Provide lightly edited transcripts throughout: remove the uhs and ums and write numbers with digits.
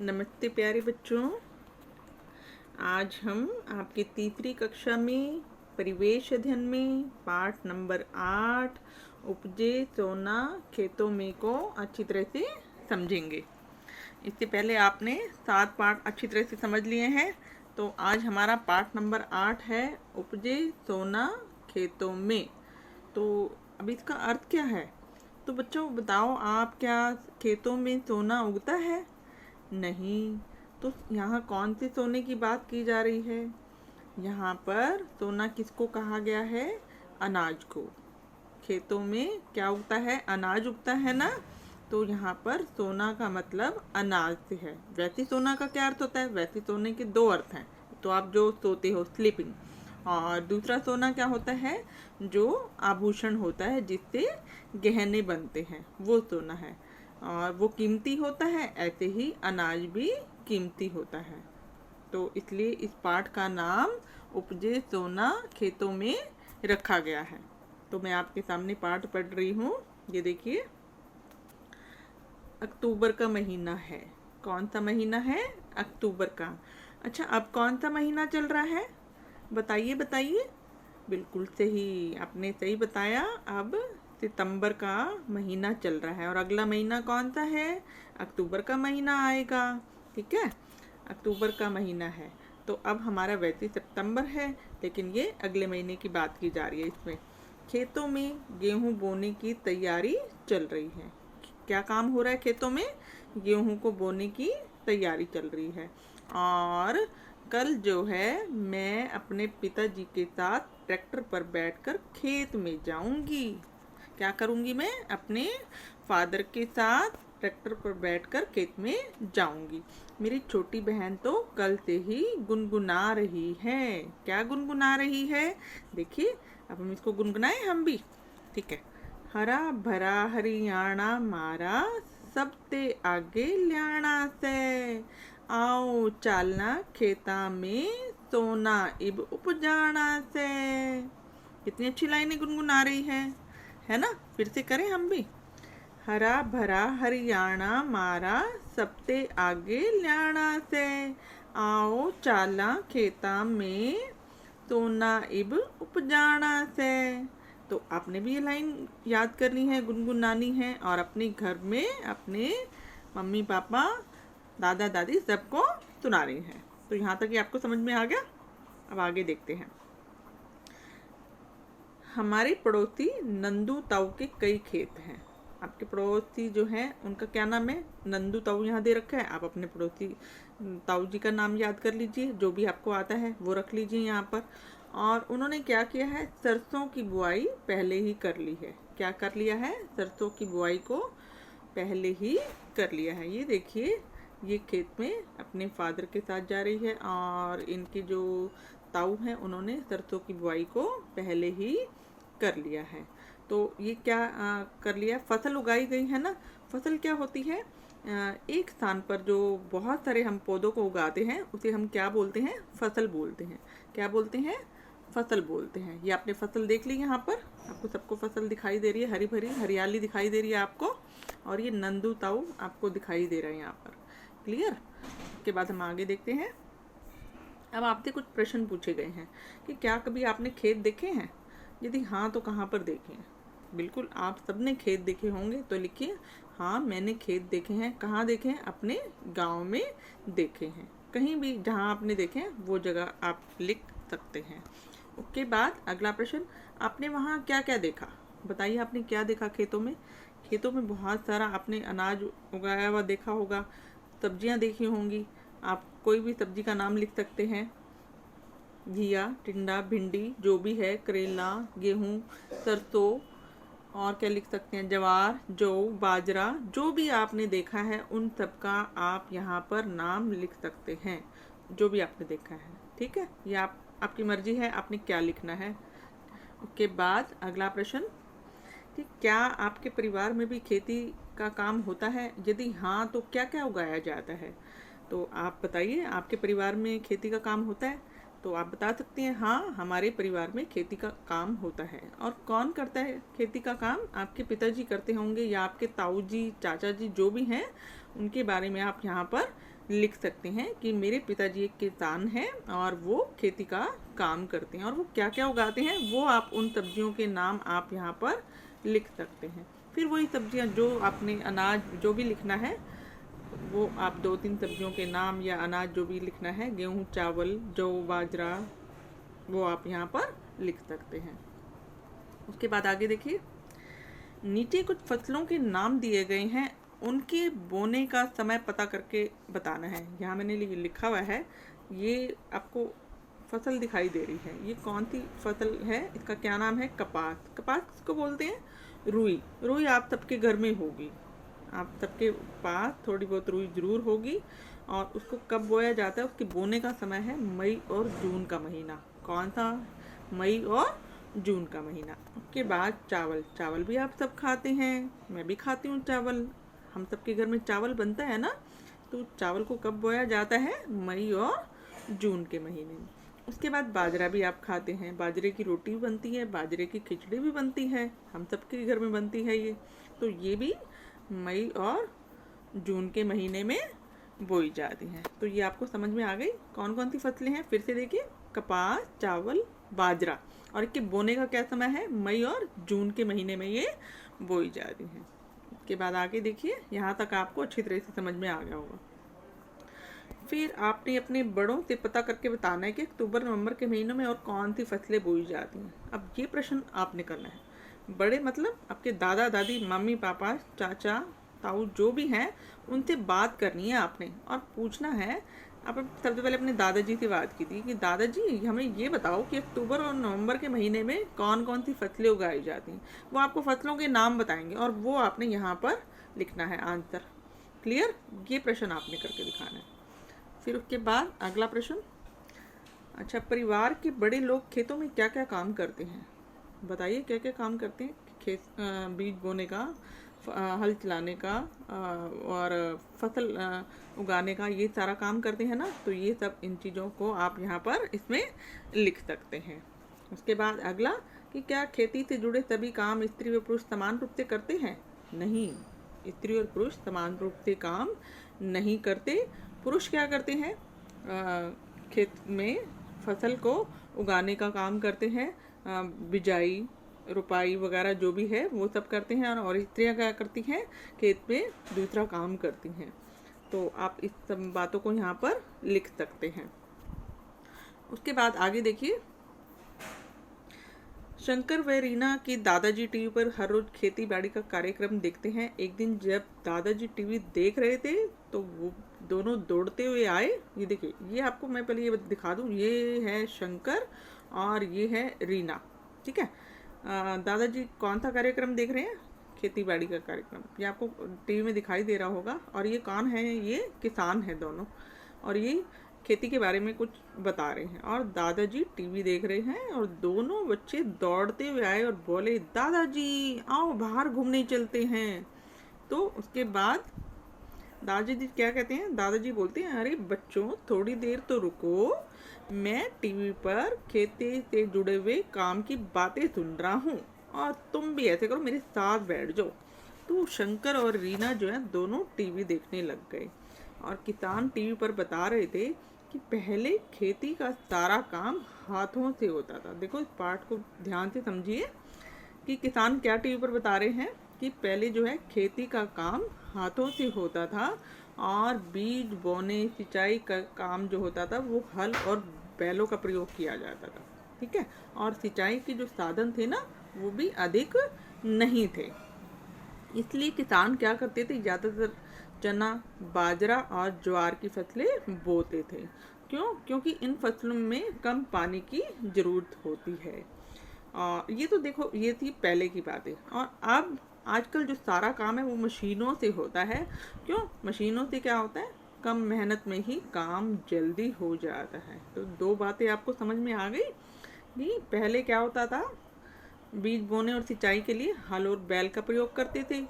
नमस्ते प्यारे बच्चों। आज हम आपकी तीसरी कक्षा में परिवेश अध्ययन में पाठ नंबर 8 उपजे सोना खेतों में को अच्छी तरह से समझेंगे। इससे पहले आपने 7 पाठ अच्छी तरह से समझ लिए हैं, तो आज हमारा पाठ नंबर 8 है उपजे सोना खेतों में। तो अब इसका अर्थ क्या है? तो बच्चों बताओ, आप क्या खेतों में सोना उगता है? नहीं। तो यहाँ कौन से सोने की बात की जा रही है? यहाँ पर सोना किसको कहा गया है? अनाज को। खेतों में क्या उगता है? अनाज उगता है ना। तो यहाँ पर सोना का मतलब अनाज से है। वैसे सोना का क्या अर्थ होता है? वैसे सोने के दो अर्थ हैं। तो आप जो सोते हो, स्लीपिंग, और दूसरा सोना क्या होता है? जो आभूषण होता है, जिससे गहने बनते हैं, वो सोना है और वो कीमती होता है। ऐसे ही अनाज भी कीमती होता है। तो इसलिए इस पाठ का नाम उपजे सोना खेतों में रखा गया है। तो मैं आपके सामने पाठ पढ़ रही हूँ। ये देखिए, अक्टूबर का महीना है। कौन सा महीना है? अक्टूबर का। अच्छा, अब कौन सा महीना चल रहा है? बताइए बताइए। बिल्कुल सही, आपने सही बताया। अब सितंबर का महीना चल रहा है और अगला महीना कौन सा है? अक्टूबर का महीना आएगा। ठीक है, अक्टूबर का महीना है। तो अब हमारा वैसे सितंबर है, लेकिन ये अगले महीने की बात की जा रही है। इसमें खेतों में गेहूं बोने की तैयारी चल रही है। क्या काम हो रहा है खेतों में? गेहूं को बोने की तैयारी चल रही है। और कल जो है, मैं अपने पिताजी के साथ ट्रैक्टर पर बैठकर खेत में जाऊंगी। क्या करूंगी? मैं अपने फादर के साथ ट्रैक्टर पर बैठकर खेत में जाऊंगी। मेरी छोटी बहन तो कल से ही गुनगुना रही है। क्या गुनगुना रही है? देखिए, अब हम इसको गुनगुनाएं हम भी। ठीक है। हरा भरा हरियाणा मारा, सबते आगे ल्याणा से, आओ चालना खेता में, सोना इब उपजाना से। कितनी अच्छी लाइनें गुनगुना रही है ना? फिर से करें हम भी। हरा भरा हरियाणा मारा, सबते आगे ल्याणा से, आओ चाला खेता में, सोना इब उपजाना से। तो आपने भी ये लाइन याद करनी है, गुनगुनानी है, और अपने घर में अपने मम्मी पापा, दादा दादी सबको सुना रही हैं। तो यहाँ तक ये आपको समझ में आ गया। अब आगे देखते हैं। हमारे पड़ोसी नंदू ताऊ के कई खेत हैं। आपके पड़ोसी जो हैं, उनका क्या नाम है? नंदू ताऊ यहाँ दे रखा है। आप अपने पड़ोसी ताऊ जी का नाम याद कर लीजिए, जो भी आपको आता है वो रख लीजिए यहाँ पर। और उन्होंने क्या किया है? सरसों की बुआई पहले ही कर ली है। क्या कर लिया है? सरसों की बुआई को पहले ही कर लिया है। ये देखिए, ये खेत में अपने फादर के साथ जा रही है और इनकी जो ताऊ हैं, उन्होंने सरसों की बुआई को पहले ही कर लिया है। तो ये क्या कर लिया? फसल उगाई गई है ना। फसल क्या होती है? एक स्थान पर जो बहुत सारे हम पौधों को उगाते हैं, उसे हम क्या बोलते हैं? फसल बोलते हैं। क्या बोलते हैं? फसल बोलते हैं। ये आपने फसल देख ली। यहाँ पर आपको सबको फसल दिखाई दे रही है, हरी भरी हरियाली दिखाई दे रही है आपको। और ये नंदू ताऊ आपको दिखाई दे रहे हैं यहाँ पर। क्लियर? उसके बाद हम आगे देखते हैं। अब आपसे कुछ प्रश्न पूछे गए हैं कि क्या कभी आपने खेत देखे हैं? यदि हाँ, तो कहाँ पर देखे हैं? बिल्कुल, आप सबने खेत देखे होंगे। तो लिखिए, हाँ मैंने खेत देखे हैं। कहाँ देखे हैं? अपने गांव में देखे हैं। कहीं भी जहाँ आपने देखे हैं वो जगह आप लिख सकते हैं। उसके बाद अगला प्रश्न, आपने वहाँ क्या क्या देखा? बताइए, आपने क्या देखा खेतों में? खेतों में बहुत सारा आपने अनाज उगाया हुआ देखा होगा, सब्जियाँ देखी होंगी। आप कोई भी सब्जी का नाम लिख सकते हैं। घिया, टिंडा, भिंडी, जो भी है, करेला, गेहूँ, सरसों, और क्या लिख सकते हैं? ज्वार, जौ, बाजरा, जो भी आपने देखा है उन सब का आप यहाँ पर नाम लिख सकते हैं, जो भी आपने देखा है। ठीक है, ये आपकी मर्जी है, आपने क्या लिखना है। उसके बाद अगला प्रश्न, कि क्या आपके परिवार में भी खेती का काम होता है? यदि हाँ, तो क्या क्या उगाया जाता है? तो आप बताइए, आपके परिवार में खेती का काम होता है? तो आप बता सकते हैं, हाँ हमारे परिवार में खेती का काम होता है। और कौन करता है खेती का काम? आपके पिताजी करते होंगे, या आपके ताऊ जी, चाचा जी, जो भी हैं, उनके बारे में आप यहाँ पर लिख सकते हैं कि मेरे पिताजी एक किसान हैं और वो खेती का काम करते हैं, और वो क्या क्या उगाते हैं वो आप उन सब्जियों के नाम आप यहाँ पर लिख सकते हैं। फिर वही सब्जियाँ जो आपने अनाज जो भी लिखना है वो आप 2-3 सब्जियों के नाम या अनाज जो भी लिखना है, गेहूँ, चावल, जौ, बाजरा, वो आप यहाँ पर लिख सकते हैं। उसके बाद आगे देखिए, नीचे कुछ फसलों के नाम दिए गए हैं, उनके बोने का समय पता करके बताना है। यहाँ मैंने लिखा हुआ है, ये आपको फसल दिखाई दे रही है, ये कौन सी फसल है, इसका क्या नाम है, कपास। कपास किसको बोलते हैं, रुई। रुई आप सबके घर में होगी, आप सबके पास थोड़ी बहुत रुई जरूर होगी। और उसको कब बोया जाता है, उसके बोने का समय है मई और जून का महीना। कौन सा, मई और जून का महीना। उसके बाद चावल। चावल भी आप सब खाते हैं, मैं भी खाती हूँ चावल, हम सबके घर में चावल बनता है ना। तो चावल को कब बोया जाता है, मई और जून के महीने में। उसके बाद बाजरा भी आप खाते हैं, बाजरे की रोटी भी बनती है, बाजरे की खिचड़ी भी बनती है, हम सबके घर में बनती है ये। तो ये भी मई और जून के महीने में बोई जाती हैं। तो ये आपको समझ में आ गई कौन कौन सी फसलें हैं। फिर से देखिए, कपास, चावल, बाजरा, और इसके बोने का क्या समय है, मई और जून के महीने में ये बोई जाती हैं। इसके बाद आगे देखिए, यहाँ तक आपको अच्छी तरह से समझ में आ गया होगा। फिर आपने अपने बड़ों से पता करके बताना है कि अक्टूबर नवंबर के महीनों में और कौन सी फसलें बोई जाती हैं। अब ये प्रश्न आपने करना है। बड़े मतलब आपके दादा दादी, मम्मी पापा, चाचा ताऊ जो भी हैं, उनसे बात करनी है आपने और पूछना है। आप सबसे पहले अपने दादाजी से बात की थी कि दादाजी हमें ये बताओ कि अक्टूबर और नवंबर के महीने में कौन कौन सी फसलें उगाई जाती हैं। वो आपको फसलों के नाम बताएंगे और वो आपने यहाँ पर लिखना है आंसर। क्लियर, ये प्रश्न आपने करके दिखाना है। फिर उसके बाद अगला प्रश्न, अच्छा, परिवार के बड़े लोग खेतों में क्या क्या काम करते हैं, बताइए क्या क्या काम करते हैं। खेत बीज बोने का, हल चलाने का, और फसल उगाने का, ये सारा काम करते हैं ना। तो ये सब इन चीज़ों को आप यहाँ पर इसमें लिख सकते हैं। उसके बाद अगला कि क्या खेती से जुड़े सभी काम स्त्री व पुरुष समान रूप से करते हैं, नहीं, स्त्री और पुरुष समान रूप से काम नहीं करते। पुरुष क्या करते हैं, खेत में फसल को उगाने का काम करते हैं, बिजाई, रुपाई वगैरह जो भी है वो सब करते हैं, और स्त्रियां क्या करती हैं, खेत में दूसरा काम करती हैं। तो आप इस सब बातों को यहाँ पर लिख सकते हैं। उसके बाद आगे देखिए, शंकर व रीना की दादाजी टीवी पर हर रोज खेती बाड़ी का कार्यक्रम देखते हैं। एक दिन जब दादाजी टीवी देख रहे थे तो वो दोनों दौड़ते हुए आए। ये देखिए, ये आपको मैं पहले ये दिखा दूं, ये है शंकर और ये है रीना, ठीक है। दादाजी कौन सा कार्यक्रम देख रहे हैं, खेती बाड़ी का कार्यक्रम, ये आपको टीवी में दिखाई दे रहा होगा। और ये कौन है, ये किसान है दोनों, और ये खेती के बारे में कुछ बता रहे हैं। और दादाजी टीवी देख रहे हैं और दोनों बच्चे दौड़ते हुए आए और बोले, दादाजी आओ बाहर घूमने चलते हैं। तो उसके बाद दादाजी क्या कहते हैं, दादाजी बोलते हैं, अरे बच्चों थोड़ी देर तो रुको, मैं टीवी पर खेती से जुड़े हुए काम की बातें सुन रहा हूँ और तुम भी ऐसे करो, मेरे साथ बैठ जाओ। तो शंकर और रीना जो है दोनों टीवी देखने लग गए और किसान टीवी पर बता रहे थे कि पहले खेती का सारा काम हाथों से होता था। देखो इस पार्ट को ध्यान से समझिए कि किसान क्या टीवी पर बता रहे हैं कि पहले जो है खेती का काम हाथों से होता था और बीज बोने सिंचाई का काम जो होता था वो हल और बैलों का प्रयोग किया जाता था, ठीक है। और सिंचाई के जो साधन थे ना वो भी अधिक नहीं थे, इसलिए किसान क्या करते थे, ज़्यादातर चना, बाजरा और ज्वार की फसलें बोते थे। क्यों, क्योंकि इन फसलों में कम पानी की ज़रूरत होती है। और ये तो देखो ये थी पहले की बातें। और अब आजकल जो सारा काम है वो मशीनों से होता है। क्यों, मशीनों से क्या होता है, कम मेहनत में ही काम जल्दी हो जाता है। तो दो बातें आपको समझ में आ गई कि पहले क्या होता था, बीज बोने और सिंचाई के लिए हल और बैल का प्रयोग करते थे,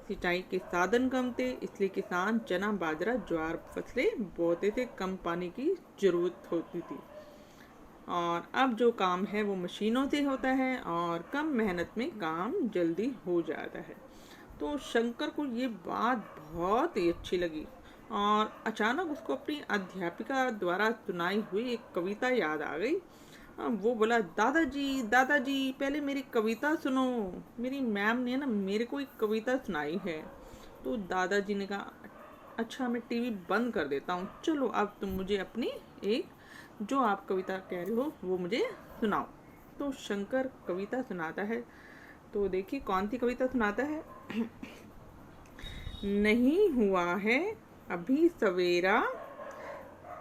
सिंचाई के साधन कम थे, इसलिए किसान चना, बाजरा, ज्वार फसलें बोते थे, कम पानी की जरूरत होती थी। और अब जो काम है वो मशीनों से होता है और कम मेहनत में काम जल्दी हो जाता है। तो शंकर को ये बात बहुत ही अच्छी लगी और अचानक उसको अपनी अध्यापिका द्वारा सुनाई हुई एक कविता याद आ गई। वो बोला, दादाजी दादाजी पहले मेरी कविता सुनो, मेरी मैम ने ना मेरे को एक कविता सुनाई है। तो दादाजी ने कहा, अच्छा मैं टीवी बंद कर देता हूँ, चलो अब तुम मुझे अपनी एक जो आप कविता कह रहे हो वो मुझे सुनाओ। तो शंकर कविता सुनाता है। तो देखिए कौन सी कविता सुनाता है। नहीं हुआ है अभी सवेरा,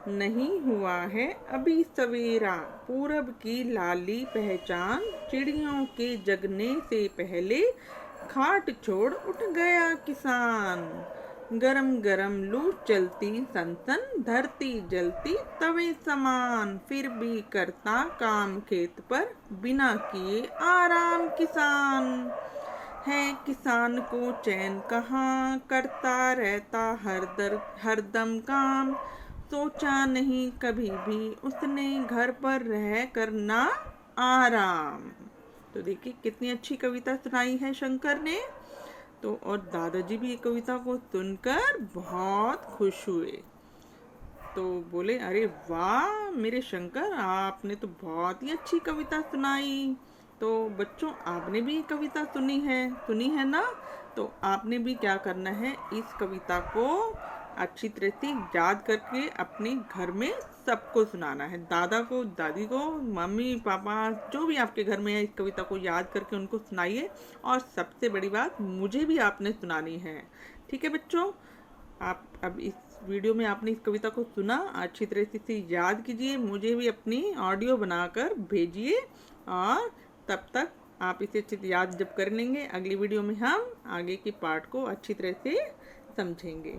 नहीं हुआ है अभी सवेरा, पूरब की लाली पहचान, चिड़ियों के जगने से पहले खाट छोड़ उठ गया किसान। गरम गरम लू चलती सनसन, धरती जलती तवे समान, फिर भी करता काम खेत पर, बिना किए आराम किसान। है किसान को चैन कहाँ, करता रहता हरदम काम, सोचा नहीं कभी भी उसने घर पर रह करना आराम। तो देखिए कितनी अच्छी कविता सुनाई है शंकर ने। तो और दादाजी भी ये कविता को सुनकर बहुत खुश हुए। तो बोले, अरे वाह मेरे शंकर, आपने तो बहुत ही अच्छी कविता सुनाई। तो बच्चों आपने भी ये कविता सुनी है ना। तो आपने भी क्या करना है, इस कविता को अच्छी तरह से याद करके अपने घर में सबको सुनाना है। दादा को, दादी को, मम्मी पापा जो भी आपके घर में है, इस कविता को याद करके उनको सुनाइए। और सबसे बड़ी बात, मुझे भी आपने सुनानी है। ठीक है बच्चों, आप अब इस वीडियो में आपने इस कविता को सुना, अच्छी तरह से इसे याद कीजिए, मुझे भी अपनी ऑडियो बनाकर भेजिए। और तब तक आप इसे अच्छे से याद जब कर लेंगे, अगली वीडियो में हम आगे के पार्ट को अच्छी तरह से समझेंगे।